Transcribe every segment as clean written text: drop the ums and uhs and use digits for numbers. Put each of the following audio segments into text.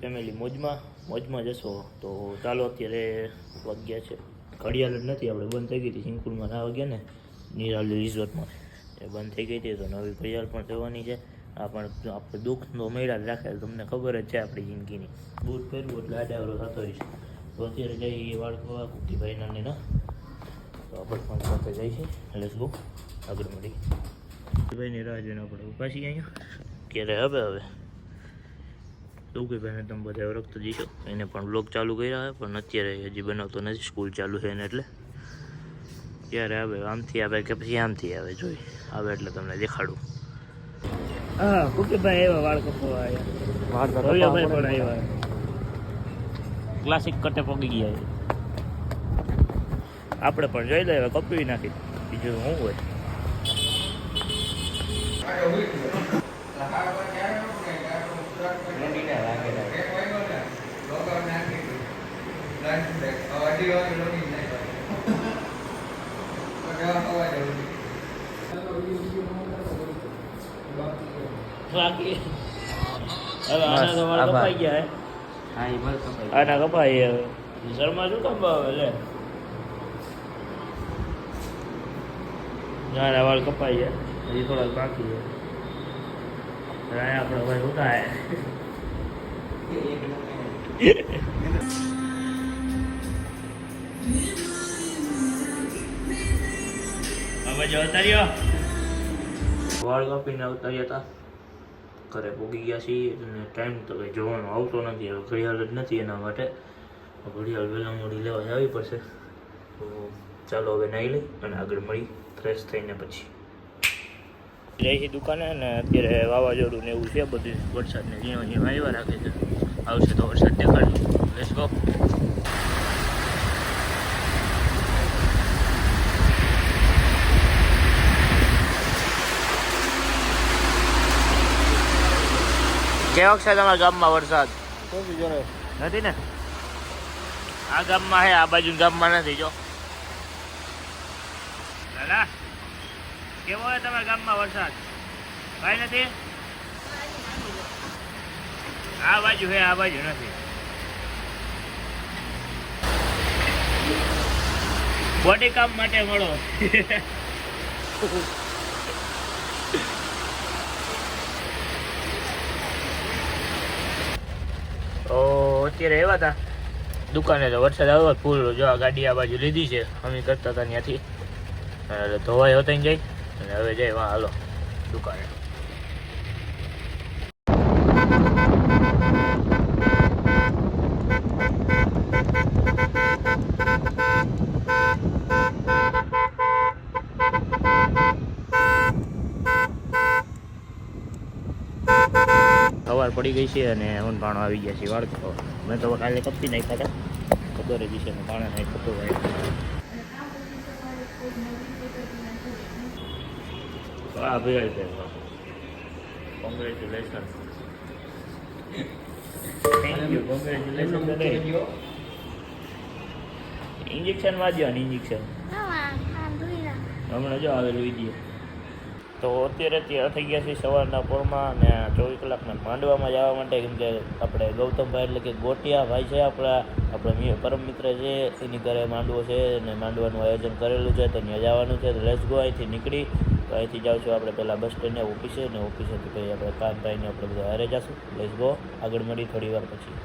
Family મોજમાં જશો. તો ચાલો અત્યારે વાગ્યા છે ઘડિયાળ જ નથી, આપણે બંધ થઈ ગઈ હતી સિંગપુરમાં ના વાગ્યા ને નિરાલી રિઝોર્ટમાં એ બંધ થઈ ગઈ હતી. તો નવી ઘડિયાળ પણ થવાની છે. આ પણ આપણે દુઃખનો મેળા જ રાખે, તમને ખબર જ છે આપણી જિંદગીની. બૂટ પહેરવું એટલે આડાવરો થતો હોય છે. તો અત્યારે જઈએ વાળવા કુકીભાઈના ને ના, તો આપણે પણ સાથે જઈએ છીએ. લેટ્સ ગો, આગળ મળી ભાઈની રાહ જોઈને આપણે ઉભા છીએ અહીંયા. ક્યારે હવે કુકીભાઈને તમે બધા ઓળખતો જઈશો. એને પણ બ્લોગ ચાલુ કર્યા છે, પણ અત્યારે હજી બનાવતો નથી, સ્કૂલ ચાલુ છે ને એટલે. ક્યારે આવે, આમથી આવે કે પછી આમથી આવે, જોઈ આવે એટલે તમને દેખાડું. હા કુકીભાઈ આવ્યા વાળ કપવા આવ્યા, પણ આવ્યા ક્લાસિક કટે પગી ગયા. આપણે પણ જોઈ લે, કપવી નાખી બીજું શું હોય. બાકી હવે આના તો વાળ કપાઈ ગયા. આના કપાઈ શર્મા શું કપાવે લે, નાના વાળ કપાઈ જાય, હજી થોડાક બાકી છે. આપણે ભાઈ ઉઠાય હવે જો ઉતાર્યો વાળ કાપીને ઉતાર્યા હતા. ઘરે પૂગી ગયા છીએ અને ટાઈમ તો કંઈ જોવાનો આવતો નથી. હવે ઘડિયાળ જ નથી એના માટે ઘડિયાળ વહેલા મોડી લેવા આવી પડશે. તો ચાલો હવે નાહી લઈ અને આગળ મળી ફ્રેશ થઈને પછી જઈ દુકાને. અને અત્યારે વાવાઝોડું ને એવું છે બધું, વરસાદને ઝીણો ઝીણો આવ્યા રાખે છે. આવશે તો વરસાદ દેખાડજો. Let's go. કેવો છે તમારા ગામમાં વરસાદ? નથી ને, આ ગામમાં હે, આ બાજુ ગામમાં નથી. જો દાદા કેવો હોય તમારા ગામમાં વરસાદ? કઈ નથી, આ બાજુ હે, આ બાજુ નથી. બોડી કામ માટે મળો. તો અત્યારે એવા હતા દુકાને, તો વરસાદ આવ્યો ફૂલ. જો આ ગાડી આ બાજુ લીધી છે, અમે કરતા હતા ત્યાંથી ધોવાઈ હોતા જાય. અને હવે જાય વાં હાલો દુકાને. સવાર પડી ગઈ છે અને ઊંઘાણો આવી ગયા છે વાળ. મેં તો કાલે કપી નાખ્યા હતા, ખબર જ છે ને પાણા નહીં થતું હોય. હા ભાઈ, congratulation, thank you, congratulation. Injection વાંચ્યો ને, ઇન્જેક્શન હમણાં જો આવેલું વિડીયો. તો અત્યારે થઈ ગયા છે સવારના પોરમાં અને 24 કલાકના માંડવામાં જવા માટે. કેમ કે આપણે ગૌતમભાઈ એટલે કે ગોટિયા ભાઈ છે આપણા પરમ મિત્ર છે, એની ઘરે માંડવો છે અને માંડવાનું આયોજન કરેલું છે. તો ત્યાં જવાનું છે. તો લેટ્સ ગો. અહીંથી નીકળી તો અહીંથી જાઉં છું આપણે પહેલાં બસ સ્ટેન્ડને ઓફિસે, ને ઓફિસેથી પછી આપણે કામભાઈને આપણે બધા હારે જશું. લેટ્સ ગો, આગળ મળી થોડી વાર પછી.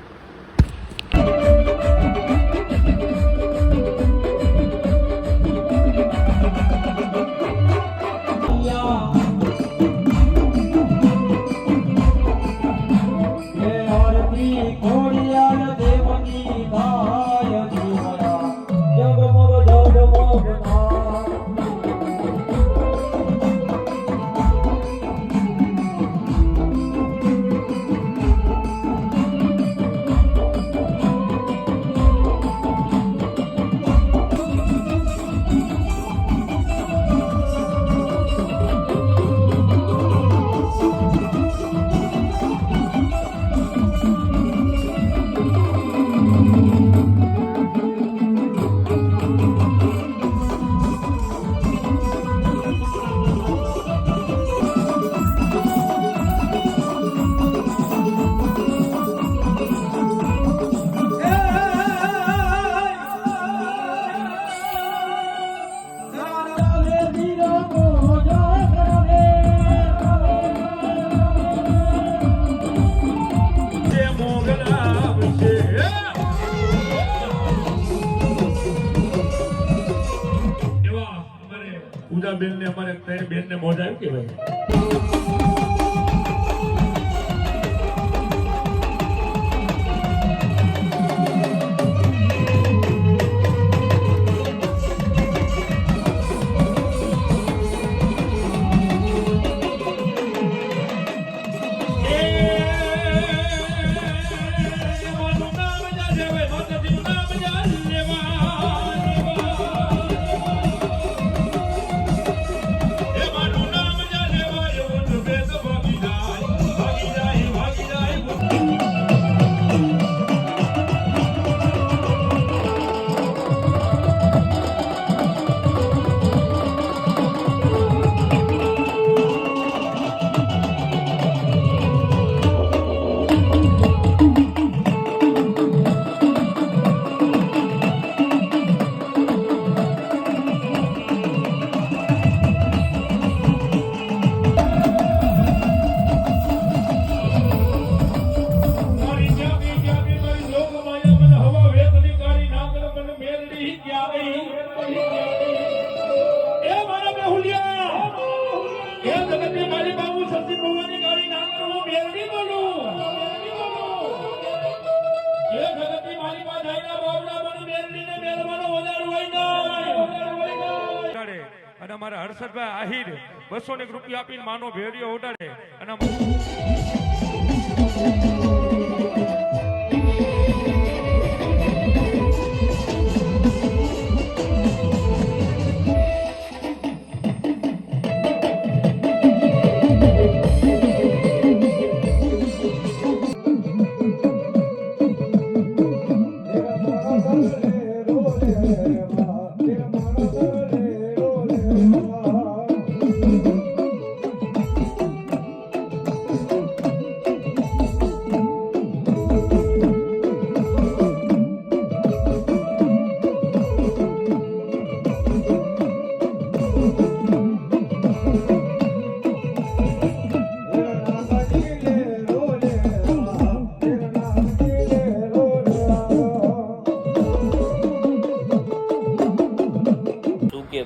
પૂજાબેન ને અમારે ત્રણ બેન ને મોજ આવી કે ભાઈ અને અમારા હર્ષદભાઈ આહિર 200 રૂપિયા આપીને માનો ભેરિયો ઉડાડે અને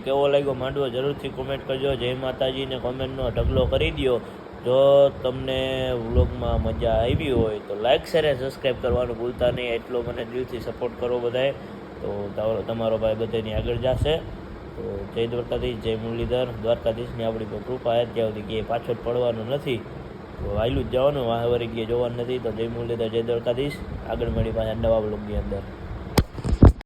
કેવો લાગ્યો માંડવો જરૂરથી કોમેન્ટ કરજો. જય માતાજીને કોમેન્ટનો ઢગલો કરી દો. જો તમને વ્લોગમાં મજા આવી હોય તો લાઇક શેર અને સબસ્ક્રાઈબ કરવાનું ભૂલતા નહીં. એટલો મને દિલથી સપોર્ટ કરો બધાએ, તો તમારો ભાઈ બધાની આગળ જશે. તો જય દ્વારકાધીશ, જય મુરલીધર. દ્વારકાધીશની આપણી પર કૃપા છે, ત્યાં સુધી કે પાછળ પડવાનું નથી, તો વાયલું જ જવાનું, વાહવારી ગયા જોવાનું નથી. તો જય મુરલીધર, જય દ્વારકાધીશ. આગળ મળી પાછા નવા વ્લોગની અંદર.